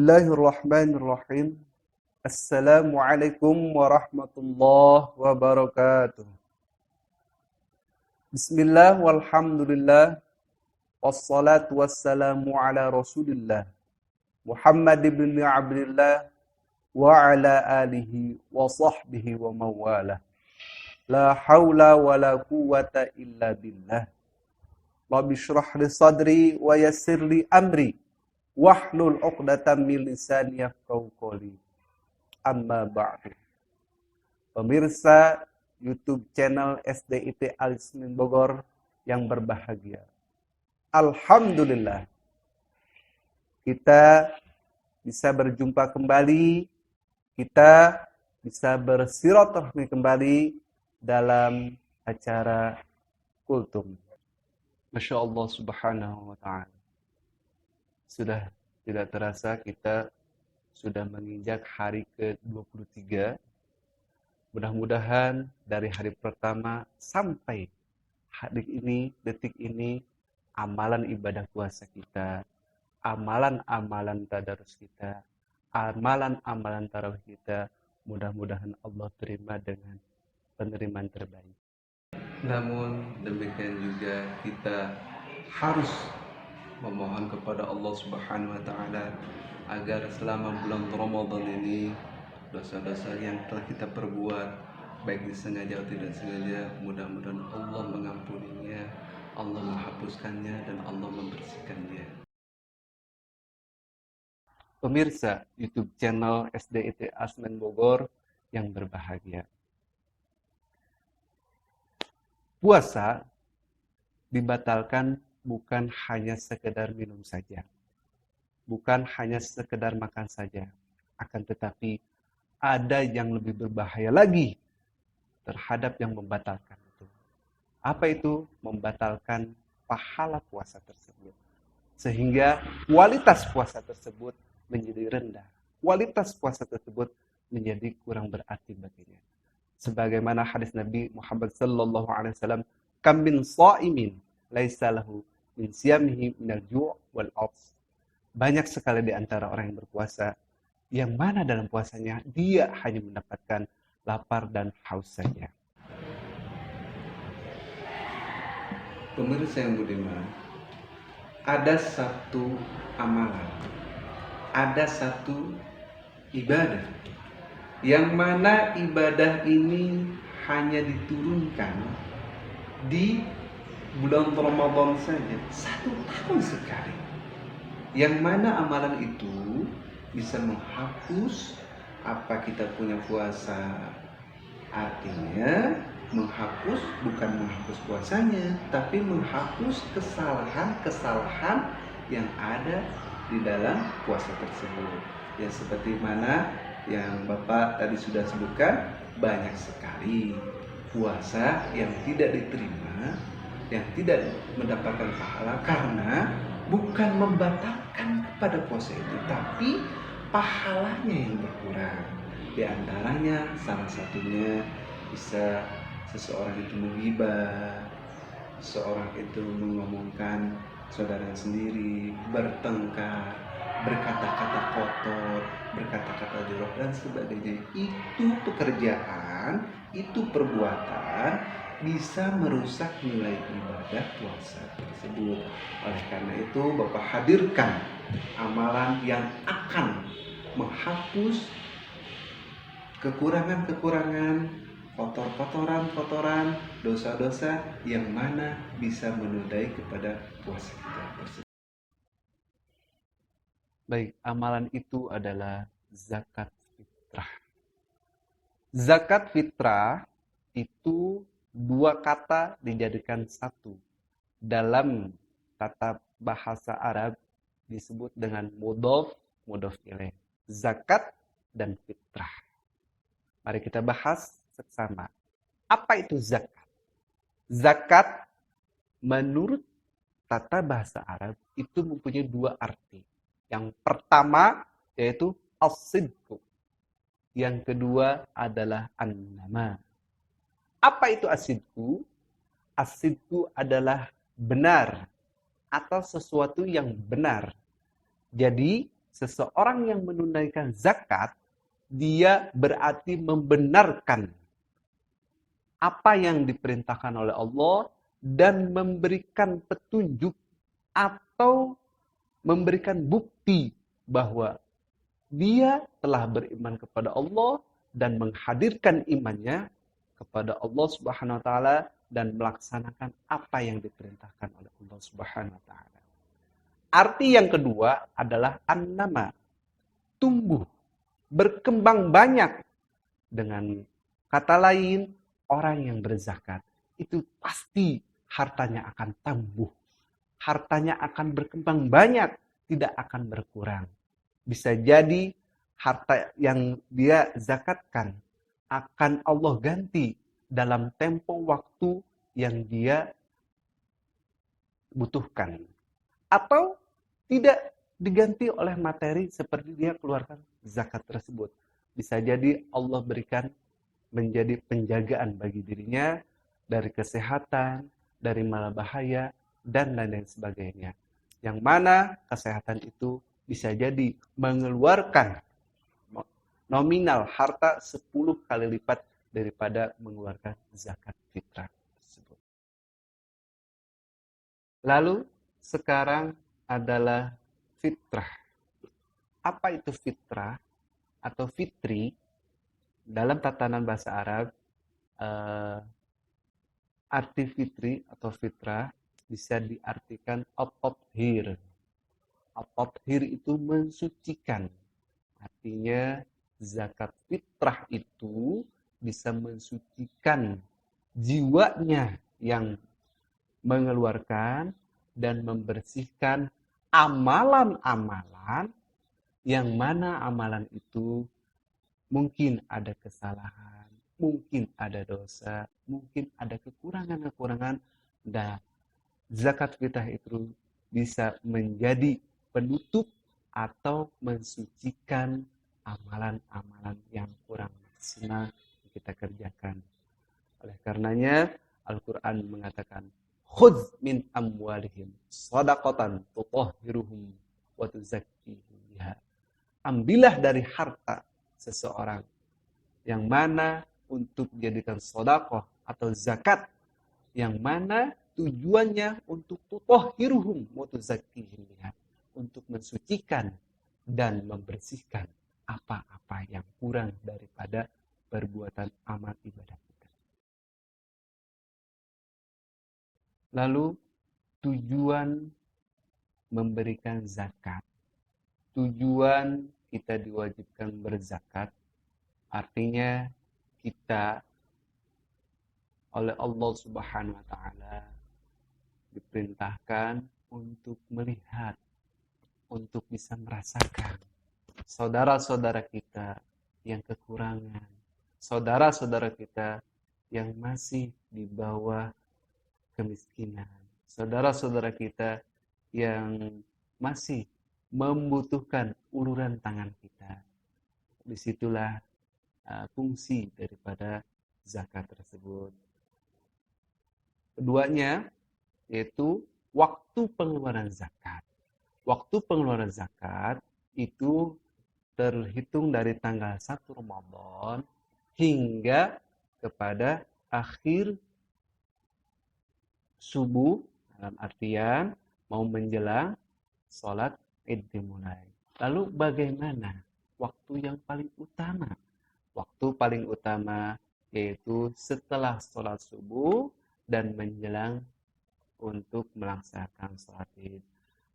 Bismillahirrahmanirrahim. Assalamualaikum warahmatullahi wabarakatuh. Bismillah walhamdulillah. Wassalatu wassalamu ala rasulillah. Muhammad ibn Abdullah wa ala alihi wa sahbihi wa mawalah. La hawla wa la quwwata illa billah. Rabbi shrah li sadri wa yassir li amri. Wahlul 'uqdatam min lisani yafqahu qawli. Amma ba'du. Pemirsa YouTube channel SDIT Al-Isnin Bogor yang berbahagia. Alhamdulillah. Kita bisa berjumpa kembali, kita bisa bersilaturahmi kembali dalam acara Kultum. Masya Allah subhanahu wa ta'ala. Sudah tidak terasa kita sudah menginjak hari ke-23. Mudah-mudahan dari hari pertama sampai hari ini, detik ini, amalan ibadah puasa kita, amalan-amalan tadarus kita, amalan-amalan tarawih kita, mudah-mudahan Allah terima dengan penerimaan terbaik. Namun demikian juga kita harus memohon kepada Allah Subhanahu wa taala agar selama bulan Ramadan ini dosa-dosa yang telah kita perbuat baik disengaja atau tidak sengaja, mudah-mudahan Allah mengampuninya, Allah menghapuskannya dan Allah membersihkannya. Pemirsa YouTube channel SDIT Al-Isnin Bogor yang berbahagia. Puasa dibatalkan bukan hanya sekedar minum saja. Bukan hanya sekedar makan saja. Akan tetapi ada yang lebih berbahaya lagi terhadap yang membatalkan itu. Apa itu? Membatalkan pahala puasa tersebut. Sehingga kualitas puasa tersebut menjadi rendah. Kualitas puasa tersebut menjadi kurang berarti baginya. Sebagaimana hadis Nabi Muhammad sallallahu alaihi wasallam, "Kam min sha'imin laisa lahu min siyamihi minal ju' wal 'aths." Banyak sekali di antara orang yang berpuasa yang mana dalam puasanya dia hanya mendapatkan lapar dan haus saja. Pemirsa yang budiman, ada satu amalan, ada satu ibadah yang mana ibadah ini hanya diturunkan di bulan Ramadan saja, 1 tahun sekali. Yang mana amalan itu bisa menghapus apa kita punya puasa. Artinya menghapus bukan menghapus puasanya, tapi menghapus kesalahan-kesalahan yang ada di dalam puasa tersebut. Ya seperti mana yang Bapak tadi sudah sebutkan, banyak sekali puasa yang tidak diterima, yang tidak mendapatkan pahala karena bukan membatalkan kepada puasa itu, tapi pahalanya yang berkurang. Di antaranya salah satunya bisa seseorang itu menghibah, seorang itu mengomongkan saudara sendiri, bertengkar, berkata-kata kotor, berkata-kata jorok dan sebagainya. Itu pekerjaan, itu perbuatan bisa merusak nilai ibadah puasa tersebut. Oleh karena itu Bapak hadirkan amalan yang akan menghapus kekurangan-kekurangan, kotoran, dosa-dosa yang mana bisa menodai kepada puasa kita tersebut. Baik, amalan itu adalah zakat fitrah. Zakat fitrah itu 2 kata dijadikan satu. Dalam tata bahasa Arab disebut dengan mudhof ilaih. Zakat dan fitrah. Mari kita bahas seksama. Apa itu zakat? Zakat menurut tata bahasa Arab itu mempunyai 2 arti. Yang pertama yaitu as-sidqu. Yang kedua adalah an-nama. Apa itu as-sidqu? As-sidqu adalah benar atau sesuatu yang benar. Jadi Seseorang yang menunaikan zakat, dia berarti membenarkan apa yang diperintahkan oleh Allah dan memberikan petunjuk atau memberikan bukti bahwa dia telah beriman kepada Allah dan menghadirkan imannya kepada Allah Subhanahu wa taala dan melaksanakan apa yang diperintahkan oleh Allah Subhanahu wa taala. Arti yang kedua adalah an-nama, tumbuh, berkembang banyak. Dengan kata lain, orang yang berzakat itu pasti hartanya akan tumbuh. Hartanya akan berkembang banyak, tidak akan berkurang. Bisa jadi harta yang dia zakatkan akan Allah ganti dalam tempo waktu yang dia butuhkan. Atau tidak diganti oleh materi seperti dia keluarkan zakat tersebut. Bisa jadi Allah berikan menjadi penjagaan bagi dirinya dari kesehatan, dari malabahaya, dan lain-lain sebagainya. Yang mana kesehatan itu bisa jadi mengeluarkan nominal harta 10 kali lipat daripada mengeluarkan zakat fitrah tersebut. Lalu sekarang adalah fitrah. Apa itu fitrah atau fitri? Dalam tatanan bahasa Arab, arti fitri atau fitrah bisa diartikan at-tathhir. At-tathhir itu mensucikan. Artinya zakat fitrah itu bisa mensucikan jiwanya yang mengeluarkan dan membersihkan amalan-amalan yang mana amalan itu mungkin ada kesalahan, mungkin ada dosa, mungkin ada kekurangan-kekurangan. Dan zakat fitrah itu bisa menjadi penutup atau mensucikan amalan-amalan yang kurang maksimal yang kita kerjakan. Oleh karenanya Al-Quran mengatakan, khudz min amwalihim shadaqatan tutahhiruhum wa tuzakkihim biha. Ambillah dari harta seseorang yang mana untuk dijadikan sedekah atau zakat, yang mana tujuannya untuk tutahhiruhum wa tuzakkihim biha, untuk mensucikan dan membersihkan apa-apa yang kurang daripada perbuatan amal ibadah kita. Lalu tujuan memberikan zakat, tujuan kita diwajibkan berzakat, artinya kita oleh Allah Subhanahu wa taala diperintahkan untuk melihat, untuk bisa merasakan saudara-saudara kita yang kekurangan, saudara-saudara kita yang masih di bawah kemiskinan, saudara-saudara kita yang masih membutuhkan uluran tangan kita. Disitulah fungsi daripada zakat tersebut. Keduanya yaitu waktu pengeluaran zakat. Waktu pengeluaran zakat itu terhitung dari tanggal 1 Ramadan hingga kepada akhir subuh, dalam artian mau menjelang sholat Id dimulai. Lalu bagaimana waktu yang paling utama? Waktu paling utama yaitu setelah sholat subuh dan menjelang untuk melaksanakan sholat Id.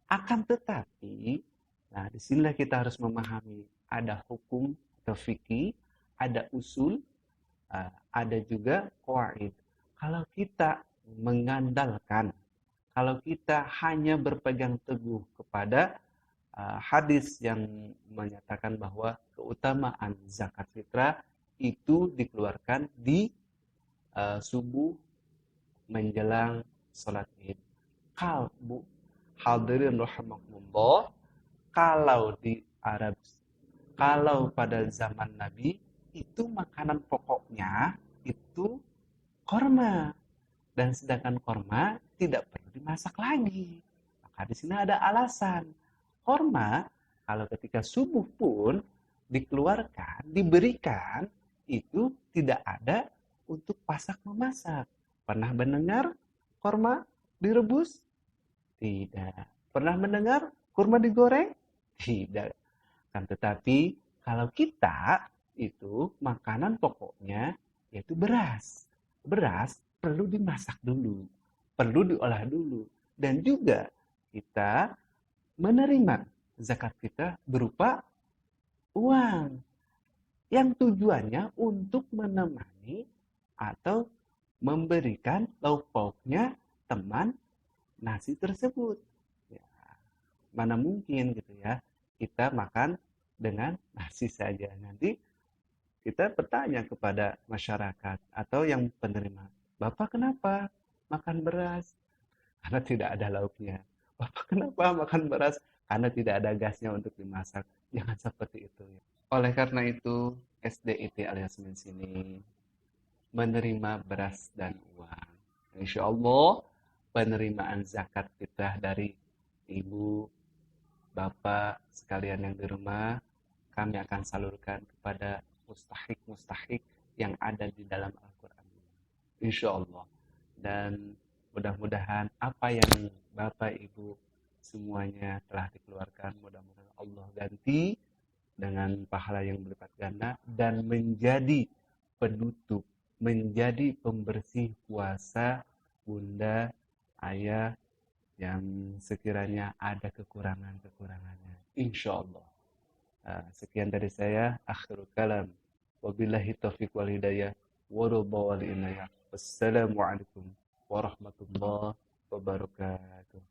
Akan tetapi, nah disinilah kita harus memahami ada hukum atau fikih, ada usul, ada juga qawaid. Kalau kita mengandalkan, kalau kita hanya berpegang teguh kepada hadis yang menyatakan bahwa keutamaan zakat fitrah itu dikeluarkan di subuh menjelang sholat Id. Kalbu hadirin rahimakumullah, kalau di Arab, kalau pada zaman Nabi itu makanan pokoknya itu korma, dan sedangkan korma tidak perlu dimasak lagi. Maka di sini ada alasan. Korma Kalau ketika subuh pun dikeluarkan, diberikan, itu tidak ada untuk pasak memasak. Pernah mendengar korma direbus? Tidak. Pernah mendengar kurma digoreng? Tidak. Kan tetapi kalau kita itu makanan pokoknya yaitu beras. Beras perlu dimasak dulu, perlu diolah dulu. Dan juga kita menerima zakat kita berupa uang yang tujuannya untuk menemani atau memberikan lauk pauknya teman nasi tersebut. Ya, mana mungkin gitu ya kita makan dengan nasi saja. Nanti kita bertanya kepada masyarakat atau yang penerima, Bapak kenapa makan beras? Karena tidak ada lauknya. Bapak kenapa makan beras? Karena tidak ada gasnya untuk dimasak. Jangan seperti itu. Oleh karena itu, SDIT alias sini menerima beras dan uang. Insya Allah, penerimaan zakat kita dari ibu, bapak, sekalian yang di rumah, kami akan salurkan kepada mustahik-mustahik yang ada di dalam Al-Quran. Insya Allah. Dan mudah-mudahan apa yang bapak, ibu, semuanya telah dikeluarkan, mudah-mudahan Allah ganti dengan pahala yang berlipat ganda dan menjadi penutup, menjadi pembersih puasa bunda, ayah yang sekiranya ada kekurangan-kekurangannya. Insya Allah. Sekian dari saya. Akhirul kalam. Wabillahi taufiq wal hidayah. Wassalamualaikum warahmatullahi wabarakatuh.